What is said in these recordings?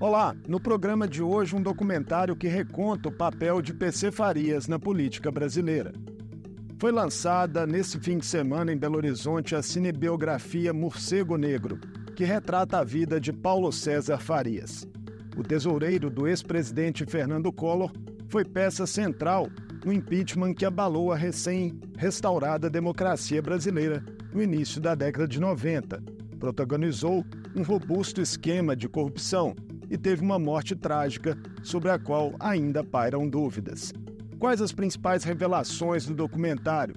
Olá, no programa de hoje um documentário que reconta o papel de PC Farias na política brasileira. Foi lançada nesse fim de semana em Belo Horizonte a cinebiografia Morcego Negro, que retrata a vida de Paulo César Farias. O tesoureiro do ex-presidente Fernando Collor foi peça central no impeachment que abalou a recém-restaurada democracia brasileira no início da década de 90. Protagonizou um robusto esquema de corrupção e teve uma morte trágica sobre a qual ainda pairam dúvidas. Quais as principais revelações do documentário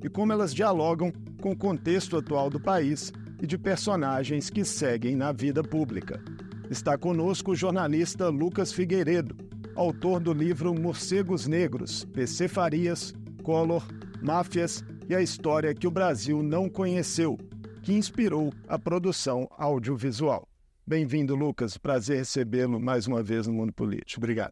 e como elas dialogam com o contexto atual do país e de personagens que seguem na vida pública? Está conosco o jornalista Lucas Figueiredo, autor do livro Morcegos Negros, PC Farias, Collor, Máfias e a História que o Brasil Não Conheceu, que inspirou a produção audiovisual. Bem-vindo, Lucas. Prazer recebê-lo mais uma vez no Mundo Político. Obrigado.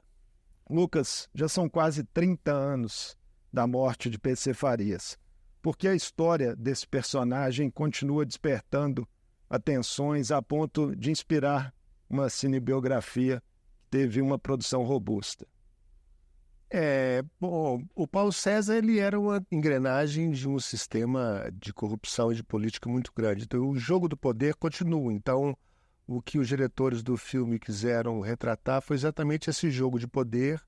Lucas, já são quase 30 anos da morte de PC Farias. Por que a história desse personagem continua despertando atenções a ponto de inspirar uma cinebiografia que teve uma produção robusta? O Paulo César ele era uma engrenagem de um sistema de corrupção e de política muito grande. Então, o jogo do poder continua. Então, o que os diretores do filme quiseram retratar foi exatamente esse jogo de poder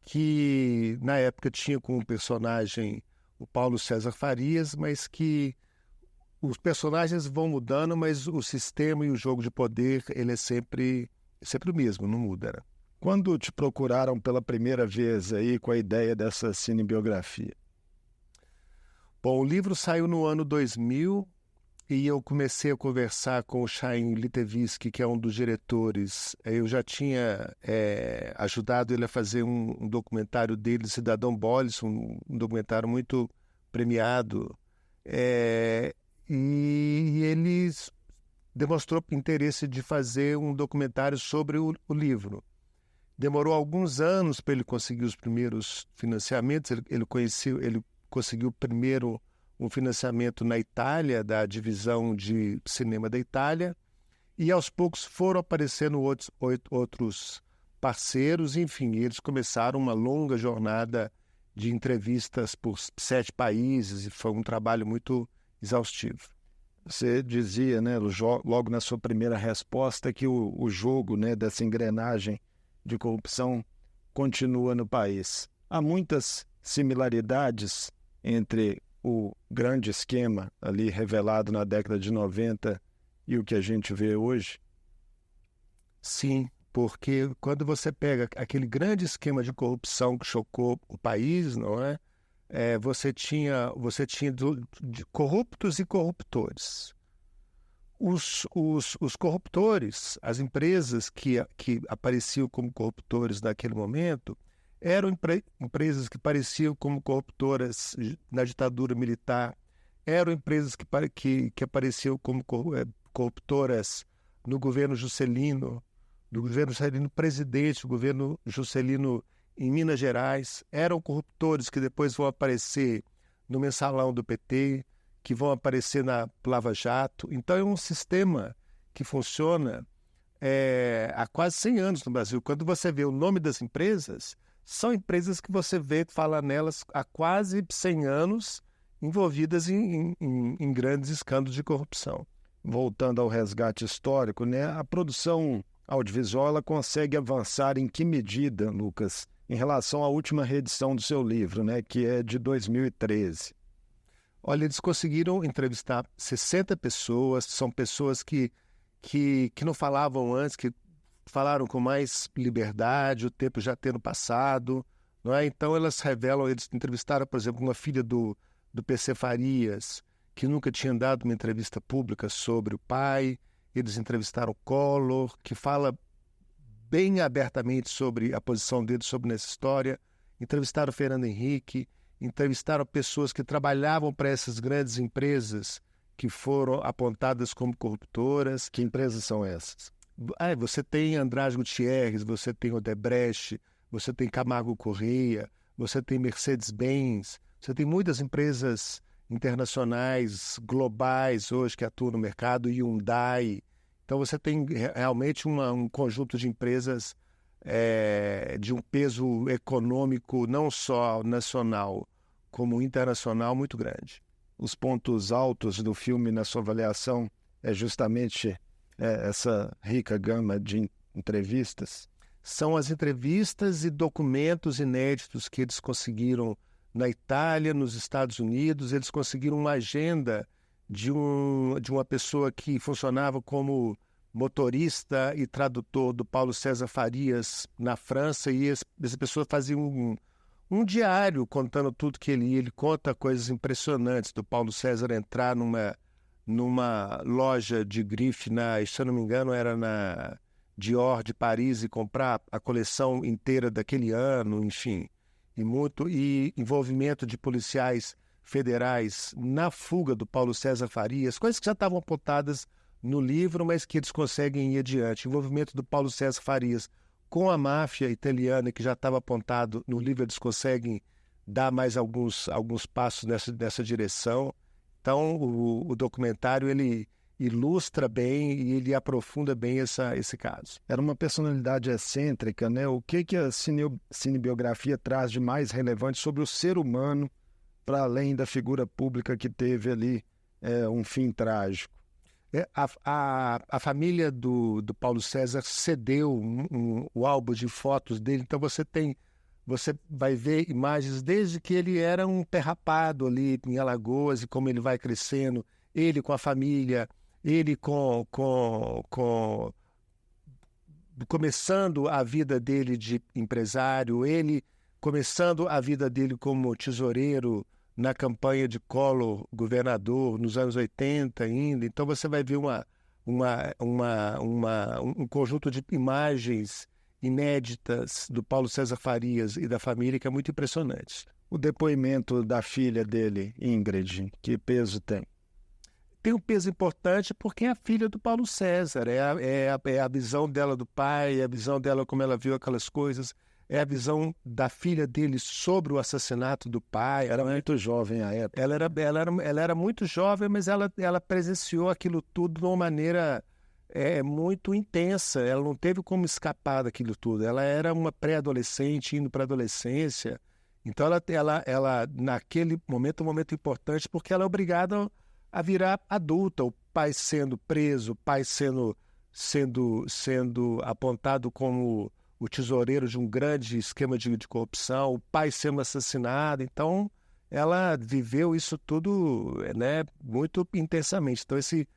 que, na época, tinha como personagem o Paulo César Farias, mas que os personagens vão mudando, mas o sistema e o jogo de poder ele é sempre o mesmo, não muda, né? Quando te procuraram pela primeira vez aí com a ideia dessa cinebiografia? Bom, o livro saiu no ano 2000 e eu comecei a conversar com o Chaim Liteviski, que é um dos diretores. Eu já tinha ajudado ele a fazer um documentário dele, Cidadão Bolis, um documentário muito premiado. E ele demonstrou interesse de fazer um documentário sobre o livro. Demorou alguns anos para ele conseguir os primeiros financiamentos. Ele conseguiu primeiro um financiamento na Itália, da divisão de cinema da Itália, e aos poucos foram aparecendo outros parceiros. Enfim, eles começaram uma longa jornada de entrevistas por 7 países e foi um trabalho muito exaustivo. Você dizia, né, logo na sua primeira resposta, que o jogo, né, dessa engrenagem de corrupção continua no país. Há muitas similaridades entre o grande esquema ali revelado na década de 90 e o que a gente vê hoje? Sim, porque quando você pega aquele grande esquema de corrupção que chocou o país, não é? Você tinha de corruptos e corruptores. Os corruptores, as empresas que apareciam como corruptores naquele momento, eram empresas que pareciam como corruptoras na ditadura militar, eram empresas que apareciam como corruptoras no governo Juscelino, do governo Juscelino presidente, do governo Juscelino em Minas Gerais, eram corruptores que depois vão aparecer no mensalão do PT, que vão aparecer na Lava Jato. Então é um sistema que funciona há quase 100 anos no Brasil. Quando você vê o nome das empresas, são empresas que você fala nelas há quase 100 anos, envolvidas em grandes escândalos de corrupção. Voltando ao resgate histórico, né, a produção audiovisual ela consegue avançar em que medida, Lucas, em relação à última reedição do seu livro, né, que é de 2013? Olha, eles conseguiram entrevistar 60 pessoas, são pessoas que não falavam antes, que falaram com mais liberdade, o tempo já tendo passado, não é? Então elas revelam, eles entrevistaram, por exemplo, uma filha do PC Farias, que nunca tinha dado uma entrevista pública sobre o pai. Eles entrevistaram o Collor, que fala bem abertamente sobre a posição dele sobre essa história. Entrevistaram o Fernando Henrique, entrevistaram pessoas que trabalhavam para essas grandes empresas que foram apontadas como corruptoras. Que empresas são essas? Você tem Andrade Gutierrez, você tem Odebrecht, você tem Camargo Correia, você tem Mercedes-Benz, você tem muitas empresas internacionais, globais hoje que atuam no mercado, Hyundai. Então você tem realmente um conjunto de empresas de um peso econômico não só nacional como internacional muito grande. Os pontos altos do filme, na sua avaliação, é justamente essa rica gama de entrevistas? São as entrevistas e documentos inéditos que eles conseguiram na Itália, nos Estados Unidos. Eles conseguiram uma agenda de uma pessoa que funcionava como motorista e tradutor do Paulo César Farias na França, e essa pessoa fazia um diário contando tudo que ele ia. Ele conta coisas impressionantes do Paulo César entrar numa loja de grife, se eu não me engano, era na Dior de Paris, e comprar a coleção inteira daquele ano, enfim. E envolvimento de policiais federais na fuga do Paulo César Farias, coisas que já estavam apontadas no livro, mas que eles conseguem ir adiante. Envolvimento do Paulo César Farias com a máfia italiana, que já estava apontado no livro, eles conseguem dar mais alguns passos nessa direção. Então, o documentário ele ilustra bem e ele aprofunda bem esse caso. Era uma personalidade excêntrica, né? O que a cinebiografia traz de mais relevante sobre o ser humano, para além da figura pública que teve ali um fim trágico? A família do Paulo César cedeu o álbum de fotos dele, então você vai ver imagens desde que ele era um pé rapado ali em Alagoas, e como ele vai crescendo, ele com a família, ele começando a vida dele de empresário, ele começando a vida dele como tesoureiro na campanha de Collor, governador, nos anos 80 ainda. Então você vai ver um conjunto de imagens inéditas do Paulo César Farias e da família que é muito impressionante. O depoimento da filha dele, Ingrid, que peso tem? Tem um peso importante porque é a filha do Paulo César, é a visão dela do pai, é a visão dela como ela viu aquelas coisas, é a visão da filha dele sobre o assassinato do pai. Era muito jovem à época. Ela era muito jovem, mas ela presenciou aquilo tudo de uma maneira muito intensa. Ela não teve como escapar daquilo tudo. Ela era uma pré-adolescente indo para a adolescência. Então ela naquele momento, um momento importante, porque ela é obrigada a virar adulta. O pai sendo preso, o pai sendo apontado como o tesoureiro de um grande esquema de corrupção, o pai sendo assassinado. Então, ela viveu isso tudo, né, muito intensamente. Então, esse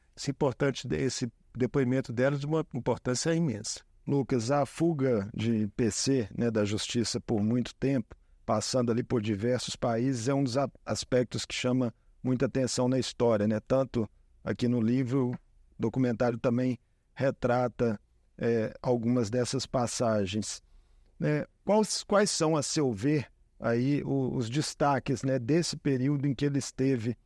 depoimento dela é de uma importância imensa. Lucas, a fuga de PC, né, da justiça por muito tempo, passando ali por diversos países, é um dos aspectos que chama muita atenção na história, né? Tanto aqui no livro, o documentário também retrata algumas dessas passagens. Quais são, a seu ver, aí os destaques, né, desse período em que ele esteve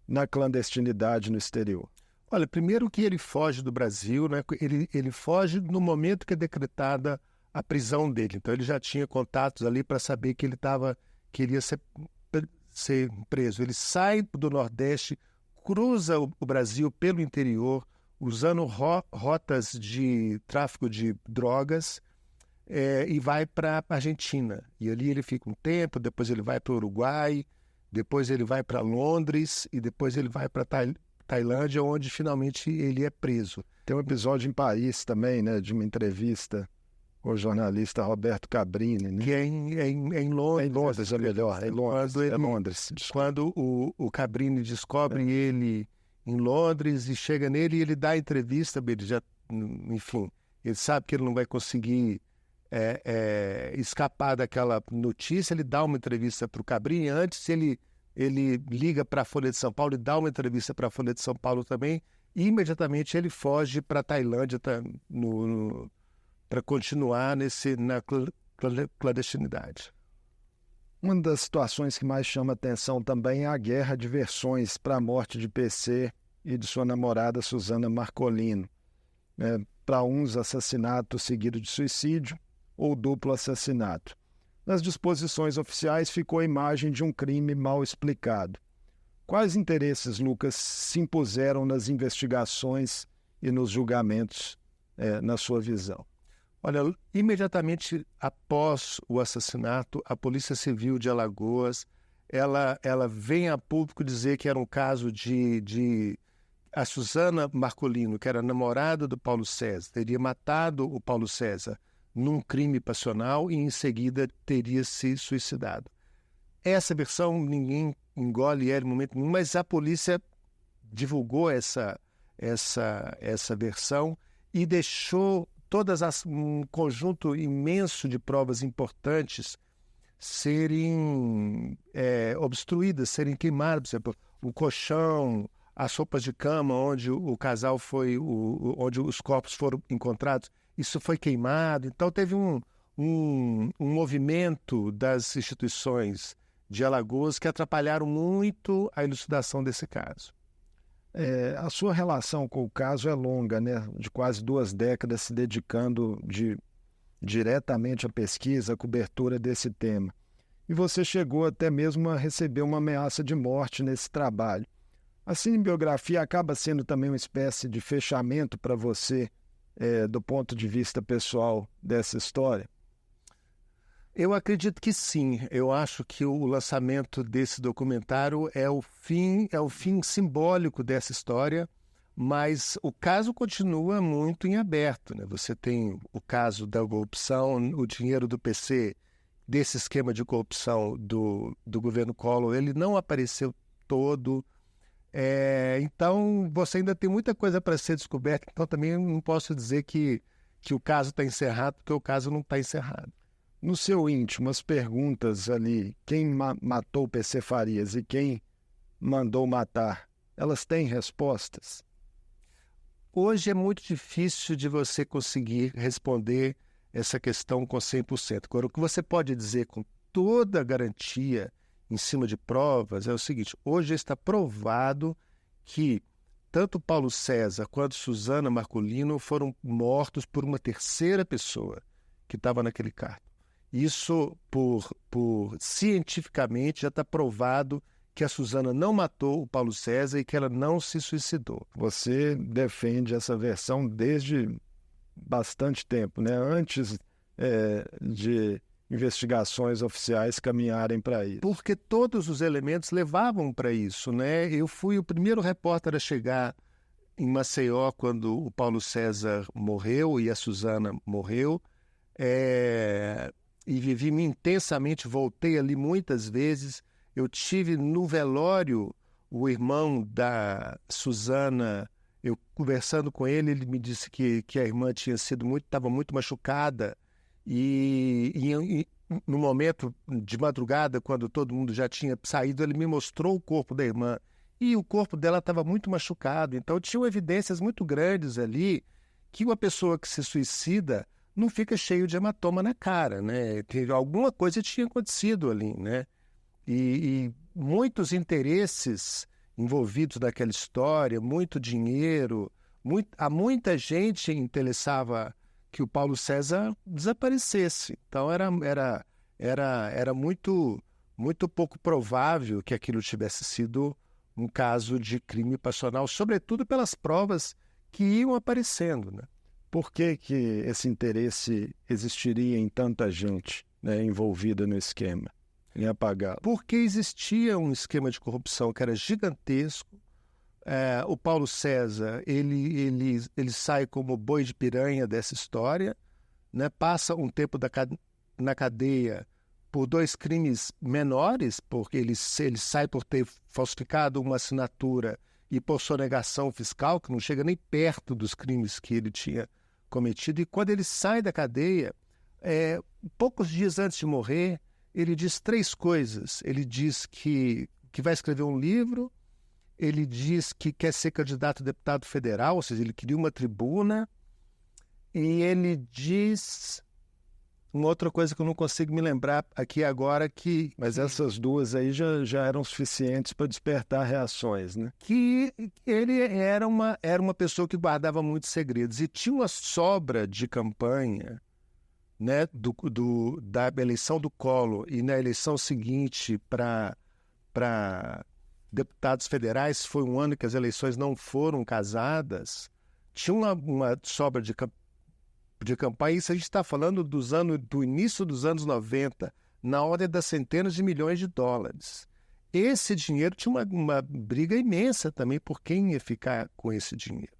na clandestinidade no exterior? Olha, primeiro que ele foge do Brasil, né? Ele foge no momento que é decretada a prisão dele. Então ele já tinha contatos ali para saber que queria ser preso. Ele sai do Nordeste, cruza o Brasil pelo interior, usando rotas de tráfico de drogas, e vai para a Argentina. E ali ele fica um tempo, depois ele vai para o Uruguai, depois ele vai para Londres e depois ele vai para Tailândia, onde finalmente ele é preso. Tem um episódio em Paris também, né, de uma entrevista com o jornalista Roberto Cabrini, né? Que é em Londres. É em Londres, é melhor. É Londres. Quando o Cabrini descobre ele em Londres e chega nele e ele dá a entrevista, enfim, ele sabe que ele não vai conseguir escapar daquela notícia. Ele dá uma entrevista para o Cabrini. Antes ele liga para a Folha de São Paulo e dá uma entrevista para a Folha de São Paulo também, e imediatamente ele foge para a Tailândia para continuar na clandestinidade. Uma das situações que mais chama atenção também é a guerra de versões para a morte de PC e de sua namorada Susana Marcolino. Para uns, assassinato seguido de suicídio ou duplo assassinato. Nas disposições oficiais ficou a imagem de um crime mal explicado. Quais interesses, Lucas, se impuseram nas investigações e nos julgamentos, na sua visão? Olha, imediatamente após o assassinato, a Polícia Civil de Alagoas, ela vem a público dizer que era um caso de a Suzana Marcolino, que era namorada do Paulo César, teria matado o Paulo César num crime passional e em seguida teria se suicidado. Essa versão ninguém engole ela em momento nenhum, mas a polícia divulgou essa versão e deixou um conjunto imenso de provas importantes serem obstruídas, serem queimadas. Por exemplo, o colchão, as roupas de cama onde o casal foi, onde os corpos foram encontrados, isso foi queimado. Então teve um movimento das instituições de Alagoas que atrapalharam muito a elucidação desse caso. A sua relação com o caso é longa, né? De quase 2 décadas se dedicando diretamente à pesquisa, à cobertura desse tema. E você chegou até mesmo a receber uma ameaça de morte nesse trabalho. A cinebiografia acaba sendo também uma espécie de fechamento para você, do ponto de vista pessoal dessa história? Eu acredito que sim. Eu acho que o lançamento desse documentário é o fim simbólico dessa história, mas o caso continua muito em aberto, né? Você tem o caso da corrupção, o dinheiro do PC, desse esquema de corrupção do governo Collor, ele não apareceu todo. Então, você ainda tem muita coisa para ser descoberta, então também não posso dizer que o caso está encerrado, porque o caso não está encerrado. No seu íntimo, as perguntas ali, quem matou o PC Farias e quem mandou matar, elas têm respostas? Hoje é muito difícil de você conseguir responder essa questão com 100%. Agora, o que você pode dizer com toda a garantia em cima de provas é o seguinte: hoje está provado que tanto Paulo César quanto Suzana Marcolino foram mortos por uma terceira pessoa que estava naquele carro. Isso, cientificamente, já está provado que a Suzana não matou o Paulo César e que ela não se suicidou. Você defende essa versão desde bastante tempo, né? Antes de investigações oficiais caminharem para isso. Porque todos os elementos levavam para isso, né? Eu fui o primeiro repórter a chegar em Maceió quando o Paulo César morreu e a Suzana morreu. E vivi intensamente, voltei ali muitas vezes. Eu tive no velório o irmão da Suzana, eu conversando com ele, ele me disse que a irmã estava muito machucada e no momento de madrugada, quando todo mundo já tinha saído, ele me mostrou o corpo da irmã e o corpo dela estava muito machucado. Então tinham evidências muito grandes ali que uma pessoa que se suicida não fica cheio de hematoma na cara, né? Alguma coisa tinha acontecido ali, né? E muitos interesses envolvidos naquela história, muito dinheiro, muita gente interessava que o Paulo César desaparecesse. Então era muito, muito pouco provável que aquilo tivesse sido um caso de crime passional, sobretudo pelas provas que iam aparecendo, né? Por que esse interesse existiria em tanta gente, né, envolvida no esquema, em apagá-lo? Porque existia um esquema de corrupção que era gigantesco. O Paulo César ele sai como boi de piranha dessa história, né? Passa um tempo na cadeia por 2 crimes menores, porque ele sai por ter falsificado uma assinatura e por sonegação fiscal, que não chega nem perto dos crimes que ele tinha cometido. E quando ele sai da cadeia, poucos dias antes de morrer, ele diz 3 coisas. Ele diz que vai escrever um livro, ele diz que quer ser candidato a deputado federal, ou seja, ele queria uma tribuna, e ele diz uma outra coisa que eu não consigo me lembrar aqui agora, mas essas 2 aí já eram suficientes para despertar reações, né? Que ele era uma pessoa que guardava muitos segredos e tinha uma sobra de campanha, né, da eleição do Collor e na eleição seguinte para deputados federais. Foi um ano que as eleições não foram casadas, tinha uma sobra de campanha. Isso a gente está falando do início dos anos 90, na ordem das centenas de milhões de dólares. Esse dinheiro tinha uma briga imensa também por quem ia ficar com esse dinheiro.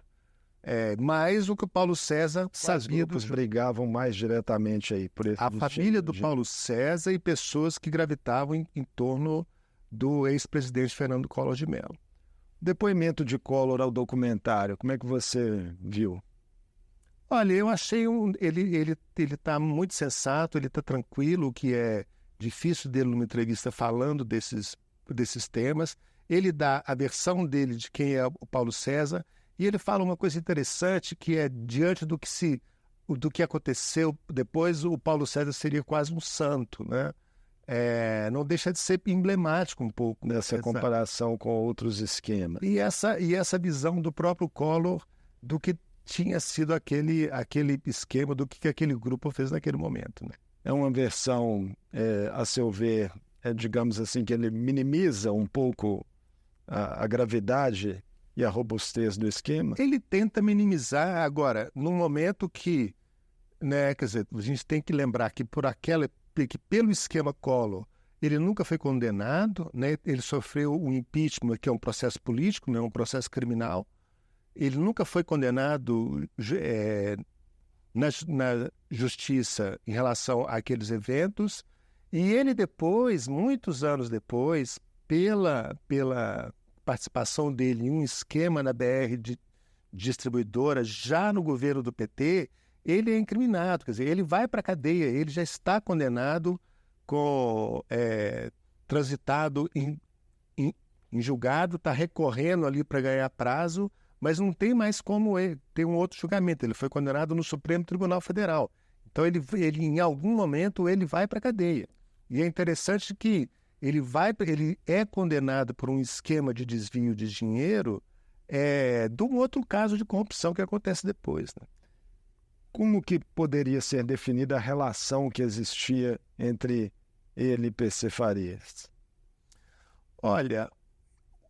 Mais o que o Paulo César sabia. Grupos brigavam mais diretamente aí por esse A família do Paulo César e pessoas que gravitavam em torno do ex-presidente Fernando Collor de Mello. Depoimento de Collor ao documentário, como é que você viu? Olha, eu achei ele está muito sensato, ele está tranquilo, o que é difícil dele numa entrevista falando desses temas. Ele dá a versão dele de quem é o Paulo César, e ele fala uma coisa interessante, que é, diante do que aconteceu depois, o Paulo César seria quase um santo, né? Não deixa de ser emblemático um pouco nessa comparação com outros esquemas. E essa visão do próprio Collor do que tinha sido aquele esquema, do que aquele grupo fez naquele momento, né? É uma versão, a seu ver, digamos assim, que ele minimiza um pouco a gravidade e a robustez do esquema? Ele tenta minimizar. Agora, num momento que, né, quer dizer, a gente tem que lembrar que que pelo esquema Collor, ele nunca foi condenado, né? Ele sofreu um impeachment, que é um processo político, não é um processo criminal. Ele nunca foi condenado na justiça em relação àqueles eventos. E ele depois, muitos anos depois, pela participação dele em um esquema na BR de distribuidora, já no governo do PT, ele é incriminado, quer dizer, ele vai para a cadeia, ele já está condenado, transitado em julgado, está recorrendo ali para ganhar prazo, mas não tem mais como ter um outro julgamento. Ele foi condenado no Supremo Tribunal Federal. Então, ele em algum momento, ele vai para a cadeia. E é interessante que ele é condenado por um esquema de desvio de dinheiro de um outro caso de corrupção que acontece depois, né? Como que poderia ser definida a relação que existia entre ele e PC Farias? Olha,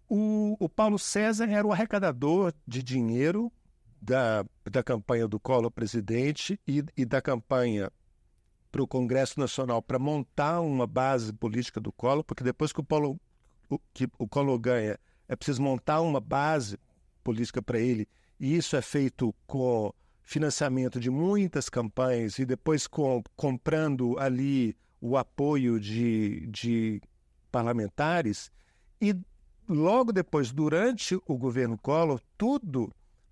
o Paulo César era o arrecadador de dinheiro da campanha do Collor presidente e da campanha para o Congresso Nacional para montar uma base política do Collor, porque depois que o Collor ganha, é preciso montar uma base política para ele, e isso é feito com financiamento de muitas campanhas e depois comprando ali o apoio de parlamentares. E logo depois, durante o governo Collor,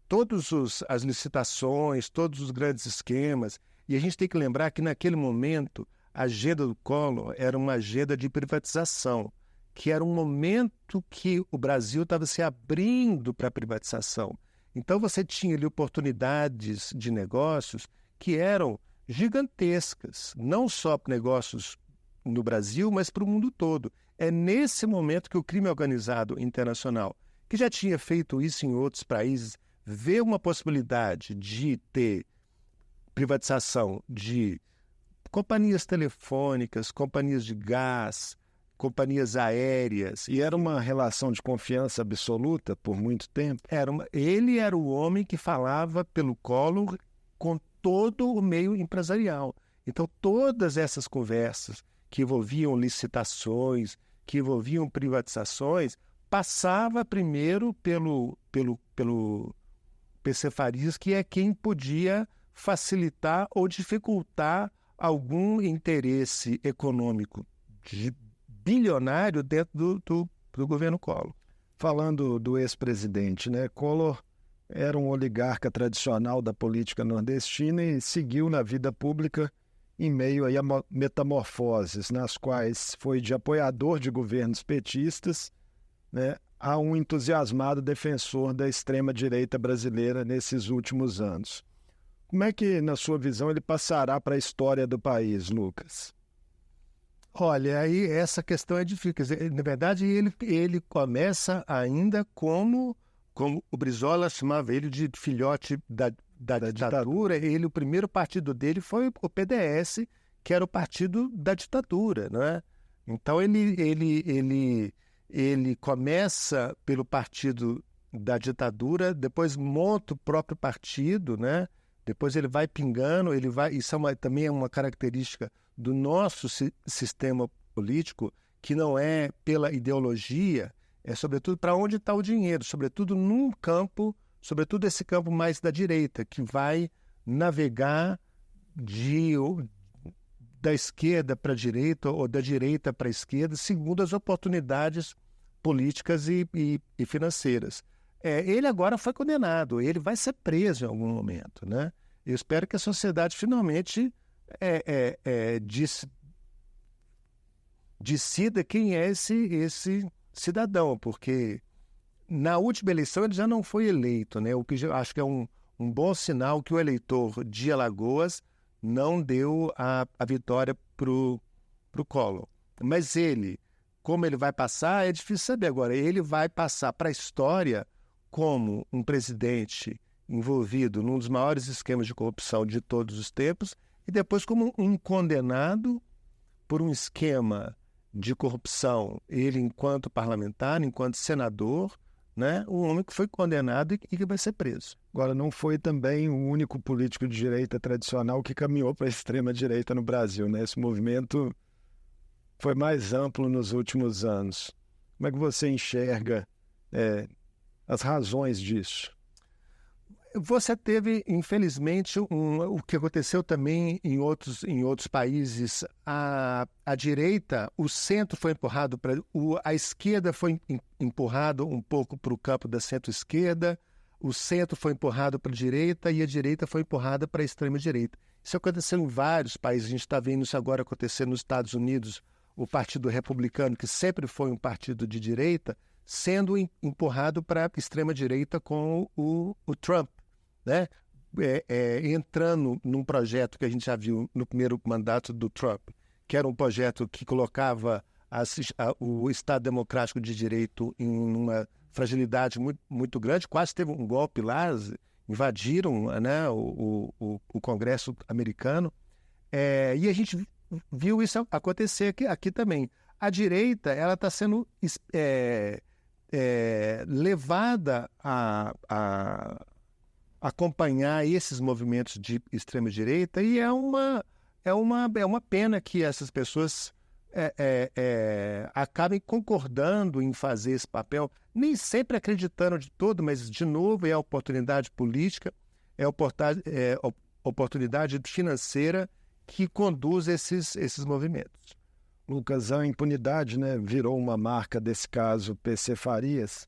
todas as licitações, todos os grandes esquemas, e a gente tem que lembrar que naquele momento a agenda do Collor era uma agenda de privatização, que era um momento que o Brasil estava se abrindo para a privatização. Então você tinha ali oportunidades de negócios que eram gigantescas, não só para negócios no Brasil, mas para o mundo todo. É nesse momento que o crime organizado internacional, que já tinha feito isso em outros países, vê uma possibilidade de ter privatização de companhias telefônicas, companhias de gás, companhias aéreas. E era uma relação de confiança absoluta por muito tempo? Ele era o homem que falava pelo Collor com todo o meio empresarial. Então, todas essas conversas que envolviam licitações, que envolviam privatizações, passava primeiro pelo PC Farias, que é quem podia facilitar ou dificultar algum interesse econômico bilionário dentro do governo Collor. Falando do ex-presidente, né? Collor era um oligarca tradicional da política nordestina e seguiu na vida pública em meio a metamorfoses, nas quais foi de apoiador de governos petistas, né, a um entusiasmado defensor da extrema-direita brasileira nesses últimos anos. Como é que, na sua visão, ele passará para a história do país, Lucas? Olha, aí essa questão é difícil. Quer dizer, na verdade, ele começa ainda como o Brizola chamava ele de filhote da ditadura. O primeiro partido dele foi o PDS, que era o partido da ditadura, né? Então ele começa pelo partido da ditadura, depois monta o próprio partido, né? Depois ele vai pingando, isso também é uma característica do nosso sistema político, que não é pela ideologia, é sobretudo para onde está o dinheiro, sobretudo num campo, sobretudo esse campo mais da direita, que vai navegar da esquerda para a direita ou da direita para a esquerda, segundo as oportunidades políticas e financeiras. Ele agora foi condenado, ele vai ser preso em algum momento, né? Eu espero que a sociedade finalmente decida quem é esse cidadão, porque na última eleição ele já não foi eleito, né? O que eu acho que é um bom sinal que o eleitor de Alagoas não deu a vitória para o Collor. Mas como ele vai passar, é difícil saber agora. Ele vai passar para a história como um presidente envolvido num dos maiores esquemas de corrupção de todos os tempos e depois como um condenado por um esquema de corrupção, ele enquanto parlamentar, enquanto senador, né? Um homem que foi condenado e que vai ser preso. Agora, não foi também o único político de direita tradicional que caminhou para a extrema-direita no Brasil, né? Esse movimento foi mais amplo nos últimos anos. Como é que você enxerga as razões disso? Você teve, infelizmente, o que aconteceu também em outros países. A direita, o centro foi empurrado para... A esquerda foi empurrado um pouco para o campo da centro-esquerda, o centro foi empurrado para a direita e a direita foi empurrada para a extrema-direita. Isso aconteceu em vários países. A gente está vendo isso agora acontecer nos Estados Unidos, o Partido Republicano, que sempre foi um partido de direita, sendo empurrado para a extrema-direita com o Trump, né? Entrando num projeto que a gente já viu no primeiro mandato do Trump, que era um projeto que colocava o Estado Democrático de Direito em uma fragilidade muito, muito grande, quase teve um golpe lá, invadiram, né, o Congresso americano, e a gente viu isso acontecer aqui também. A direita ela está sendo levada a acompanhar esses movimentos de extrema-direita e é uma pena que essas pessoas acabem concordando em fazer esse papel, nem sempre acreditando de todo, mas, de novo, é a oportunidade política, é a oportunidade financeira que conduz esses movimentos. Lucas, a impunidade, né, virou uma marca desse caso PC Farias.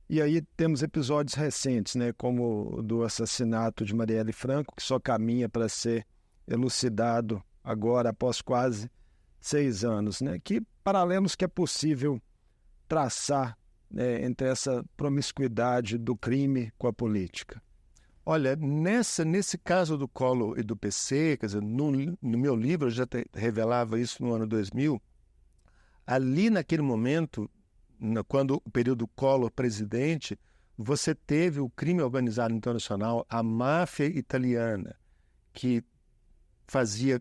E aí temos episódios recentes, né, como o do assassinato de Marielle Franco, que só caminha para ser elucidado agora após quase 6 anos. Né? Que paralelos que é possível traçar, né, entre essa promiscuidade do crime com a política? Olha, nesse caso do Collor e do PC, quer dizer, no meu livro eu já revelava isso no ano 2000, ali naquele momento, quando o período Collor presidente, você teve o crime organizado internacional, a máfia italiana, que fazia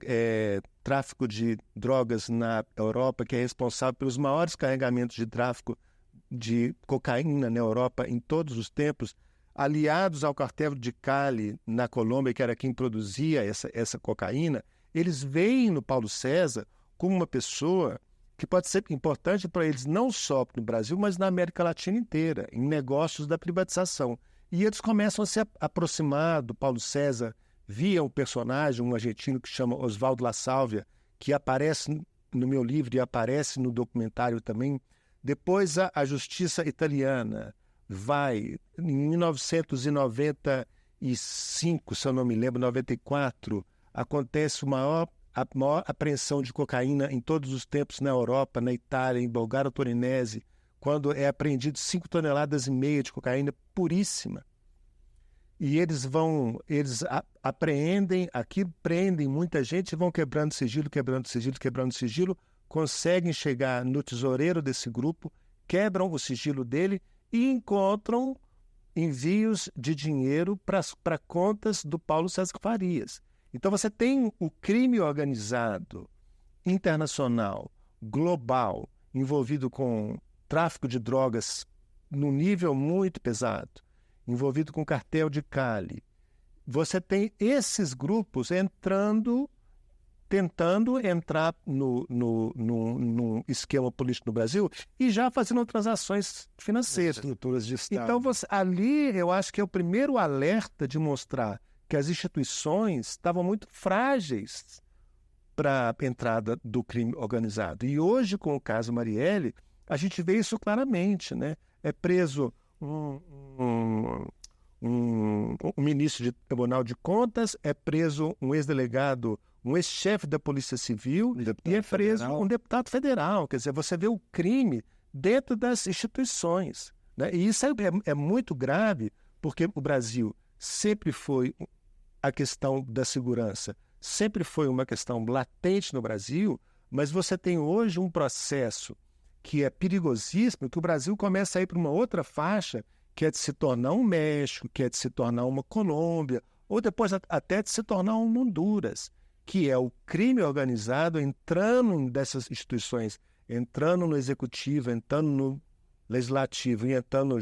tráfico de drogas na Europa, que é responsável pelos maiores carregamentos de tráfico de cocaína na Europa em todos os tempos, aliados ao cartel de Cali na Colômbia, que era quem produzia essa cocaína, eles veem no Paulo César como uma pessoa que pode ser importante para eles não só no Brasil, mas na América Latina inteira, em negócios da privatização. E eles começam a se aproximar do Paulo César via um personagem, um argentino que chama Oswaldo La Sálvia, que aparece no meu livro e aparece no documentário também. Depois a justiça italiana vai, em 1995, se eu não me lembro, 94, acontece a maior apreensão de cocaína em todos os tempos na Europa, na Itália, em Bulgária Torinese, quando é apreendido 5,5 toneladas de cocaína puríssima. E eles apreendem, aqui prendem muita gente, vão quebrando sigilo, conseguem chegar no tesoureiro desse grupo, quebram o sigilo dele e encontram envios de dinheiro para contas do Paulo César Farias. Então você tem o crime organizado, internacional, global, envolvido com tráfico de drogas num nível muito pesado, envolvido com cartel de Cali. Você tem esses grupos tentando entrar no esquema político no Brasil e já fazendo transações financeiras. Estruturas de Estado. Então, ali eu acho que é o primeiro alerta de mostrar que as instituições estavam muito frágeis para a entrada do crime organizado. E hoje, com o caso Marielle, a gente vê isso claramente, né? É preso um ministro do Tribunal de Contas, é preso um ex-delegado, um ex-chefe da Polícia Civil e é preso um deputado federal. Quer dizer, você vê o crime dentro das instituições, né? E isso é muito grave, porque o Brasil sempre foi a questão da segurança, sempre foi uma questão latente no Brasil, mas você tem hoje um processo que é perigosíssimo, que o Brasil começa a ir para uma outra faixa, que é de se tornar um México, que é de se tornar uma Colômbia, ou depois até de se tornar um Honduras, que é o crime organizado entrando dessas instituições, entrando no executivo, entrando no legislativo e entrando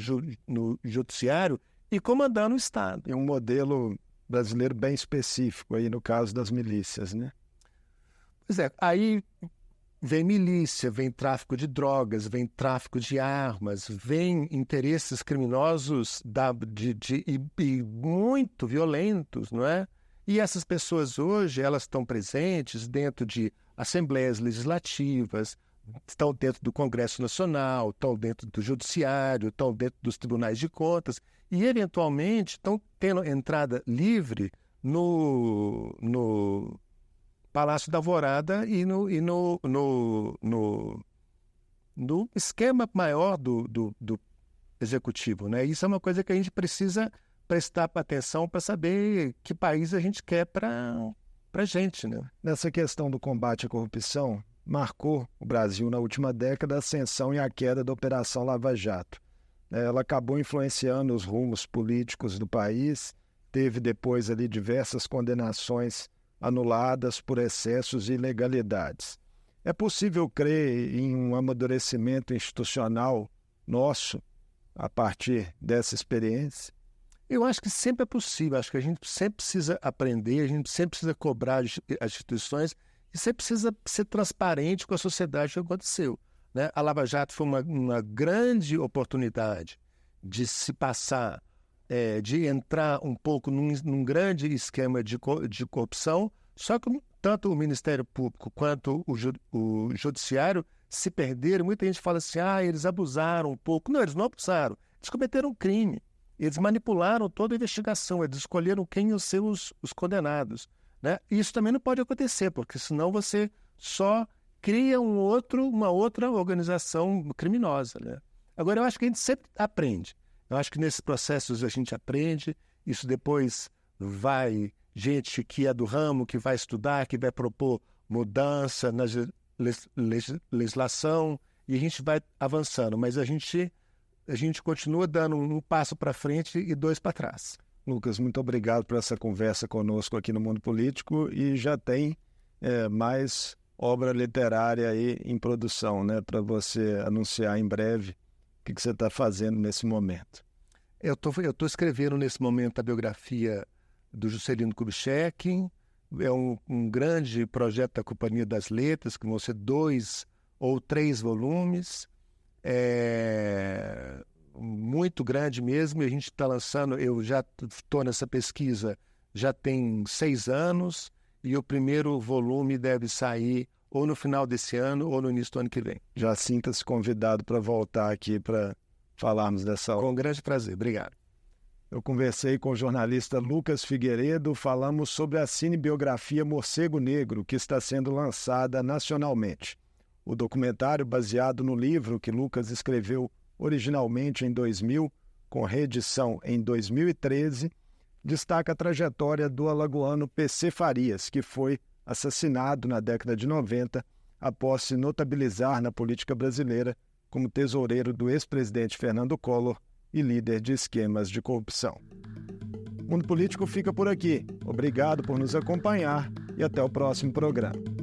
no judiciário e comandando o Estado. E um modelo brasileiro bem específico aí no caso das milícias, né? Pois é, aí vem milícia, vem tráfico de drogas, vem tráfico de armas, vem interesses criminosos e muito violentos, não é? E essas pessoas hoje, elas estão presentes dentro de assembleias legislativas, estão dentro do Congresso Nacional, estão dentro do Judiciário, estão dentro dos tribunais de contas e, eventualmente, estão tendo entrada livre no Palácio da Alvorada e no esquema maior do Executivo, né? Isso é uma coisa que a gente precisa prestar atenção para saber que país a gente quer para a gente, né? Nessa questão do combate à corrupção, marcou o Brasil na última década a ascensão e a queda da Operação Lava Jato. Ela acabou influenciando os rumos políticos do país, teve depois ali diversas condenações anuladas por excessos e ilegalidades. É possível crer em um amadurecimento institucional nosso a partir dessa experiência? Eu acho que sempre é possível, acho que a gente sempre precisa aprender, a gente sempre precisa cobrar as instituições e sempre precisa ser transparente com a sociedade que aconteceu, né? A Lava Jato foi uma grande oportunidade de se passar, de entrar um pouco num grande esquema de corrupção, só que tanto o Ministério Público quanto o Judiciário se perderam. Muita gente fala assim, eles abusaram um pouco. Não, eles não abusaram, eles cometeram um crime. Eles manipularam toda a investigação, eles escolheram quem iam ser os condenados, né? Isso também não pode acontecer, porque senão você só cria uma outra organização criminosa, né? Agora, eu acho que a gente sempre aprende. Eu acho que nesses processos a gente aprende, isso depois vai gente que é do ramo, que vai estudar, que vai propor mudança na legislação, e a gente vai avançando, mas a gente continua dando um passo para frente e 2 para trás. Lucas, muito obrigado por essa conversa conosco aqui no Mundo Político e já tem mais obra literária aí em produção, né, para você anunciar em breve o que você está fazendo nesse momento. Eu tô escrevendo nesse momento a biografia do Juscelino Kubitschek, é um grande projeto da Companhia das Letras, que vão ser 2 ou 3 volumes, muito grande mesmo, e a gente está lançando, eu já estou nessa pesquisa já tem 6 anos, e o primeiro volume deve sair ou no final desse ano ou no início do ano que vem. Já sinta-se convidado para voltar aqui para falarmos dessa obra. Com grande prazer, obrigado. Eu conversei com o jornalista Lucas Figueiredo, falamos sobre a cinebiografia Morcego Negro, que está sendo lançada nacionalmente. O documentário, baseado no livro que Lucas escreveu originalmente em 2000, com reedição em 2013, destaca a trajetória do alagoano PC Farias, que foi assassinado na década de 90 após se notabilizar na política brasileira como tesoureiro do ex-presidente Fernando Collor e líder de esquemas de corrupção. O Mundo Político fica por aqui. Obrigado por nos acompanhar e até o próximo programa.